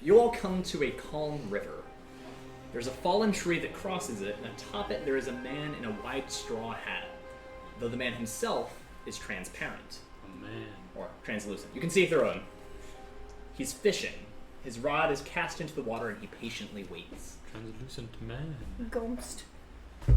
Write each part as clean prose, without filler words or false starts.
You all come to a calm river. There's a fallen tree that crosses it, and atop it there is a man in a white straw hat, though the man himself is transparent. Oh, man. Or translucent. You can see through him. He's fishing. His rod is cast into the water, and he patiently waits. Translucent man. Ghost.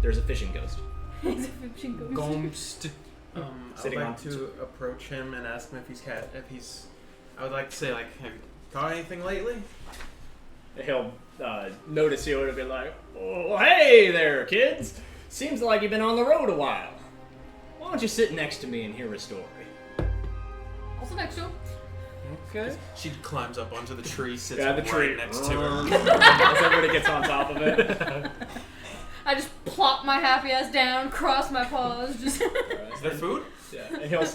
There's a fishing ghost. He's a fishing ghost. Ghost. I would like to approach him and ask him if he's. I would like to say, like, have you caught anything lately? He'll notice you and be like, "Oh, hey there, kids. Seems like you've been on the road a while. Why don't you sit next to me and hear a story?" Also next to him. Okay. She climbs up onto the tree, sits Yeah, the right tree next to her. As everybody gets on top of it. I just plop my happy ass down, cross my paws, just... Is there food? Yeah, and he'll...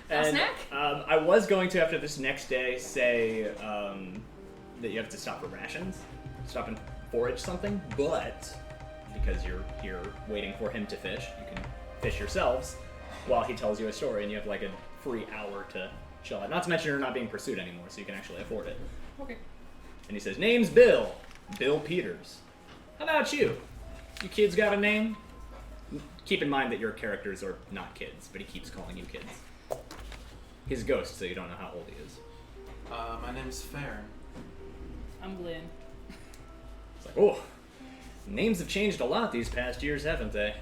And, snack? I was going to, after this next day, say that you have to stop for rations. Stop and forage something, but because you're here waiting for him to fish, you can fish yourselves while he tells you a story, and you have like a free hour to chill out. Not to mention you're not being pursued anymore, so you can actually afford it. Okay. And he says, "Name's Bill. Bill Peters. How about you? You kids got a name?" Keep in mind that your characters are not kids, but he keeps calling you kids. He's a ghost, so you don't know how old he is. My name's Fairn. I'm Glynn. It's like, oh, names have changed a lot these past years, haven't they?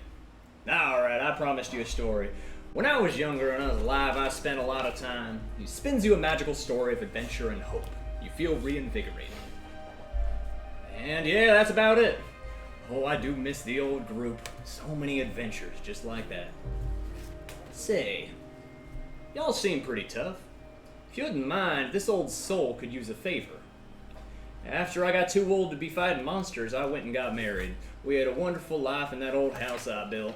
Alright, I promised you a story. When I was younger and I was alive, I spent a lot of time. He spins you a magical story of adventure and hope. You feel reinvigorated. And yeah, that's about it. Oh, I do miss the old group. So many adventures just like that. Say, y'all seem pretty tough. If you wouldn't mind, this old soul could use a favor. After I got too old to be fighting monsters, I went and got married. We had a wonderful life in that old house I built.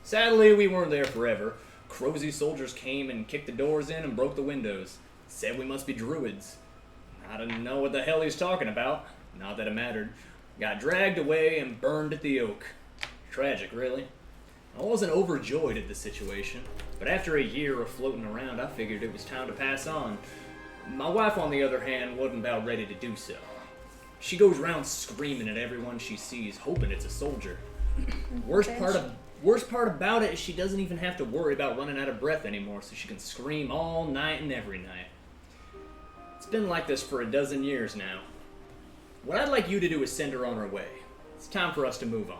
Sadly, we weren't there forever. Crowsy soldiers came and kicked the doors in and broke the windows. Said we must be druids. I didn't know what the hell he was talking about. Not that it mattered. Got dragged away and burned at the oak. Tragic, really. I wasn't overjoyed at the situation, but after a year of floating around, I figured it was time to pass on. My wife, on the other hand, wasn't about ready to do so. She goes around screaming at everyone she sees, hoping it's a soldier. Worst part about it is she doesn't even have to worry about running out of breath anymore, so she can scream all night and every night. It's been like this for a dozen years now. What I'd like you to do is send her on her way. It's time for us to move on.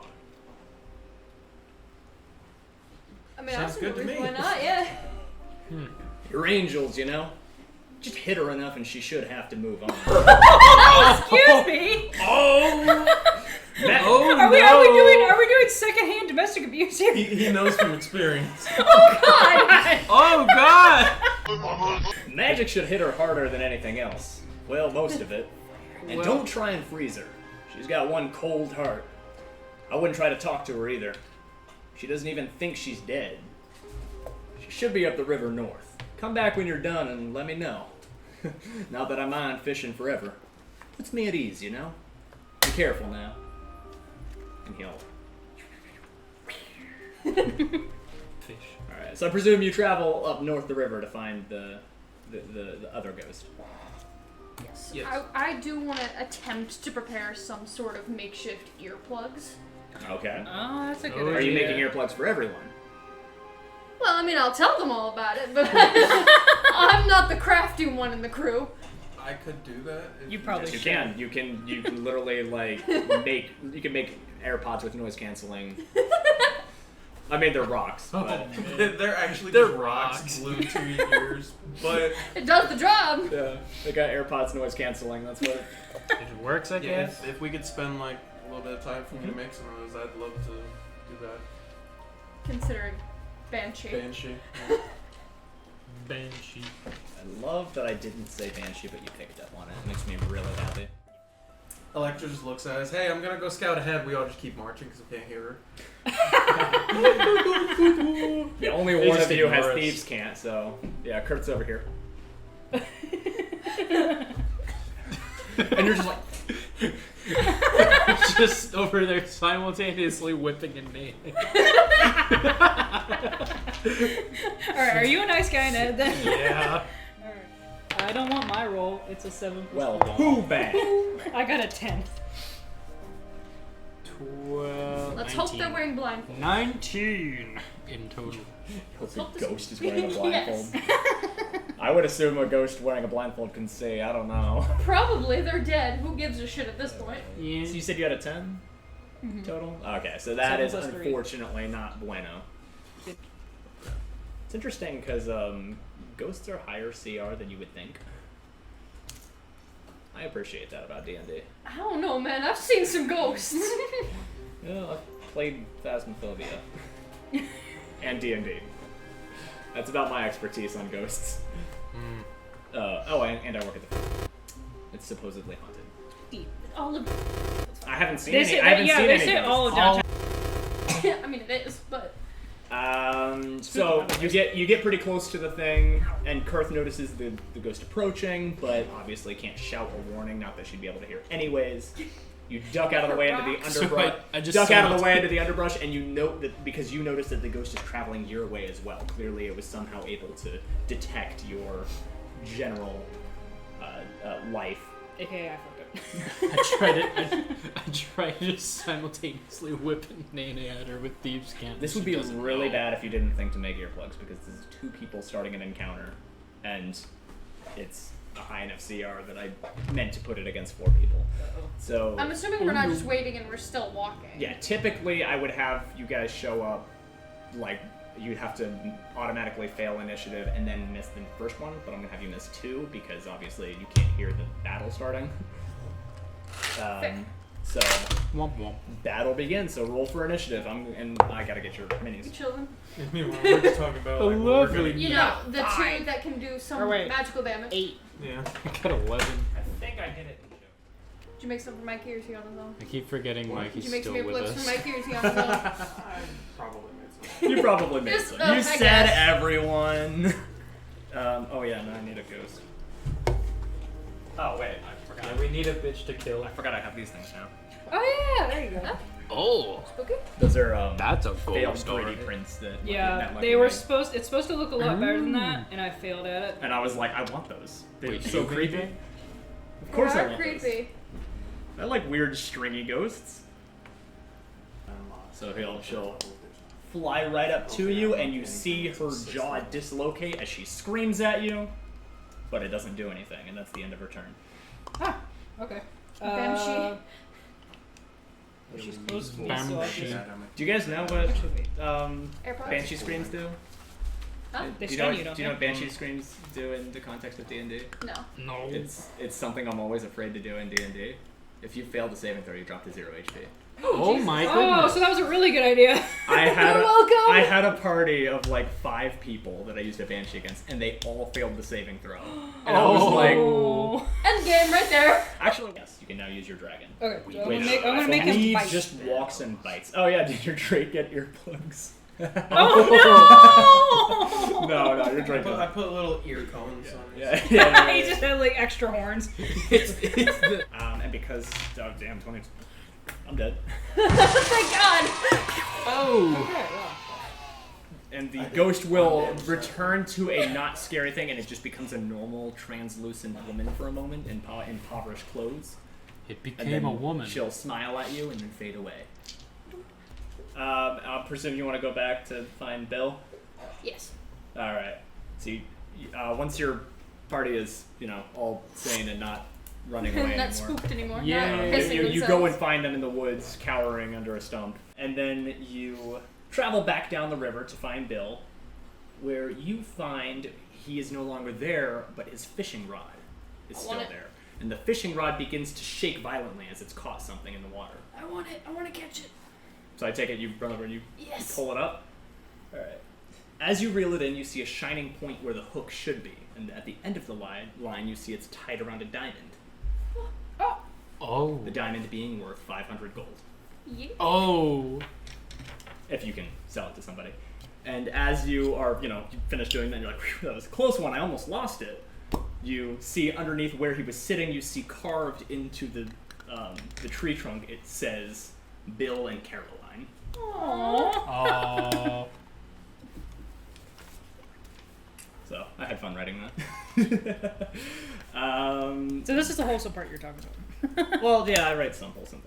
I mean, Sounds good to me. Why not? Yeah. You're angels, you know? Just hit her enough and she should have to move on. Excuse me. Are we doing secondhand domestic abuse here? He knows from experience. Oh God. Oh, God! Magic should hit her harder than anything else. Well, most of it. And don't try and freeze her. She's got one cold heart. I wouldn't try to talk to her either. She doesn't even think she's dead. She should be up the river north. Come back when you're done and let me know. Not that I mind fishing forever. Puts me at ease, you know? Be careful now. And he'll... Fish. Alright, so I presume you travel up north the river to find the other ghost. Yes. I do want to attempt to prepare some sort of makeshift earplugs. Okay. Oh, that's a good Oh, Are idea. you making earplugs for everyone? Well, I mean, I'll tell them all about it, but I'm not the crafty one in the crew. I could do that. You probably Yes, should. you can literally like make AirPods with noise canceling. I mean, they're rocks. But, They're actually They're just rocks rocks. glued to your ears, but It does the job. yeah, they got AirPods noise canceling. That's what. It works, I yeah, guess. if we could spend like a little bit of time for me to make some of those, I'd love to do that. Considering Banshee. Banshee. Banshee. I love that I didn't say Banshee, but you picked up on it. It makes me really happy. Electra just looks at us. Hey, I'm gonna go scout ahead. We all just keep marching because we can't hear her. Yeah, only They one just of you has ignore us. thieves' can't. So yeah, Kurt's over here. And you're just like. Just over there simultaneously whipping a name. Alright, are you a nice guy, Ned, then? Yeah. Alright. I don't want my roll. It's a 7 plus Well, 4. who bang? I got a 10. 12. Let's 19. hope they're wearing blindfolds. 19 in total. Hope hope the this- ghost is wearing a blindfold. Yes. I would assume a ghost wearing a blindfold can see. I don't know. Probably, they're dead. Who gives a shit at this point? Yeah. So you said you had a 10 total? Okay, so that 7 is plus 3. unfortunately not bueno. It's interesting because ghosts are higher CR than you would think. I appreciate that about D&D. I don't know, man. I've seen some ghosts. Yeah, I've played Phasmophobia and D&D. That's about my expertise on ghosts. And I work at the. It's supposedly haunted. All of. I haven't seen They any. say, I haven't seen they any. say ghosts. all of downtown. I mean, it is, but. So you get pretty close to the thing, and Kurth notices the ghost approaching, but obviously can't shout a warning. Not that she'd be able to hear anyways. You duck out of the way into the So underbrush. I just duck out of the saw- way into the underbrush, and you note that because you notice that the ghost is traveling your way as well. Clearly, it was somehow able to detect your general life. AKA, I fucked up. I tried to simultaneously whip Nene at her with Thieves' Cant. This would be really bad if you didn't think to make earplugs, because this is 2 people starting an encounter, and it's a high enough CR that I meant to put it against 4 people. So I'm assuming we're not just waiting and we're still walking. yeah, typically I would have you guys show up, like you'd have to automatically fail initiative and then miss the first one, but I'm gonna have you miss 2 because obviously you can't hear the battle starting. So Womp womp. battle begins. So roll for initiative. And I gotta get your You minis. chilling? Meanwhile, we're just talking about like, what we're Lovely. gonna You eat. know, the 2 that can do some Or wait. magical damage. 8. Yeah. I got 11. I think I hit it. Did you make some for Mikey or is he on his own? I keep forgetting Did Mikey's you make still some with earplugs for us. Mikey or is he on his own? I probably made some. You probably made Just, some. I You said guess. everyone. Oh yeah, no, I need a ghost. Oh wait, I forgot. Yeah, we need a bitch to kill. I forgot I have these things now. Oh yeah, there you go. Oh, Okay. Those are that's a failed gold star. 3D prints that Yeah, that they were made. supposed. It's supposed to look a lot better than that, and I failed at it. And I was like, I want those. They're Wait, so you creepy. made Of course They I are want those. creepy. I like weird stringy ghosts. So she'll fly right up to you, and you see her jaw dislocate as she screams at you, but it doesn't do anything, and that's the end of her turn. Ah, okay. Banshee. She's supposed to be. Banshee. So I just, Do you guys know what AirPods? Banshee screams do? Huh? They Do you know stun you, don't do you know they? what Banshee screams do in the context of D&D? No. No. It's something I'm always afraid to do in D&D. If you fail the saving throw, you drop to 0 HP. Oh my oh, goodness. so that was a really good idea. I had You're welcome. I had a party of like 5 people that I used a Banshee against, and they all failed the saving throw. And I was like, Oh. End game right there. actually, yes, you can now use your dragon. Okay, so I'm Wait, gonna make him Lee bite. just walks and bites. Oh yeah, did your Drake get earplugs? Oh No, your I Drake put, I doesn't. put little ear cones on it. Yeah, no! yeah. He just had like extra horns. And because, oh damn, 20, I'm dead. Thank God. Oh. And the ghost will return to a not scary thing, and it just becomes a normal, translucent woman for a moment in impoverished clothes. It And became then a woman. she'll smile at you and then fade away. I'll presume you want to go back to find Bill? Yes. Alright. So once your party is, all sane and not running away Not anymore. spooked anymore. Yeah. Not You, pissing you go themselves. and find them in the woods, cowering under a stump. And then you travel back down the river to find Bill, where you find he is no longer there, but his fishing rod is still want it. there. And the fishing rod begins to shake violently as it's caught something in the water. I want it. I want to catch it. So I take it you run over and you Yes. pull it up. Alright. As you reel it in, you see a shining point where the hook should be. And at the end of the line you see it's tied around a diamond. Oh. The diamond being worth 500 gold. Yeah. Oh. If you can sell it to somebody. And as you are, you finish doing that, you're like, "Whew, that was a close one, I almost lost it." You see underneath where he was sitting, you see carved into the tree trunk, it says Bill and Caroline. Aww. Oh. So I had fun writing that. So this is the wholesome part you're talking about. Well, yeah, I write some wholesome